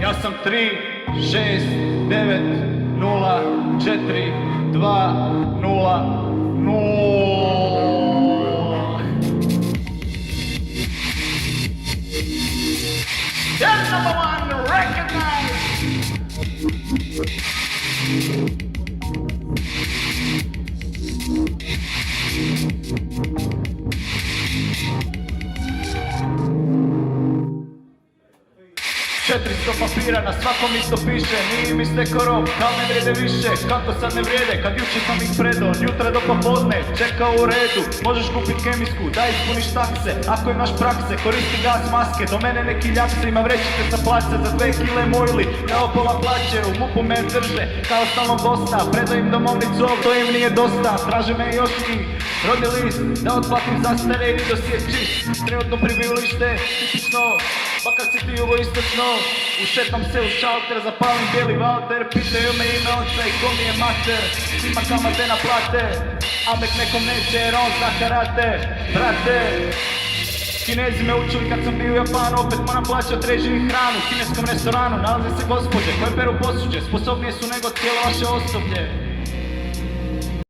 Ja sam 3, 6, 9, 0, 4, 2, 0, 0. That's number one, recognize! Četiristo papira na svakom isto piše, nije mi stekao rok, kao ne vrijede više. Kako sad ne vrijede, kad jučer sam ih predao, od jutra do popodne, čekao u redu. Možeš kupit kemijsku, da ispuniš takse, ako imaš prakse, koristi gas maske. Do mene neki ljapse, ima vrećice sa place za 2 kile mojli. Kao pola plaće, u MUP-u me drže, kao stalno gosta. Predao im domovnicu, to im nije dosta, traže me još i rodni list, da otplatim zastare i dosje čist. Trenutno prebivalište, tipično, pa kad si ti ovo istočno, ušetam se u šalter, zapalim bijeli valter, pitaju me ime oca i ko mi je mater, svima kamate naplate, a mek nekom neće jer on zna karate, brate. Kinezi me učili kad sam bio u Japanu, opet moram plaćat režiju i hranu. U kineskom restoranu nalaze se gospođe koje peru posuđe, sposobnije su nego cijelo vaše osoblje.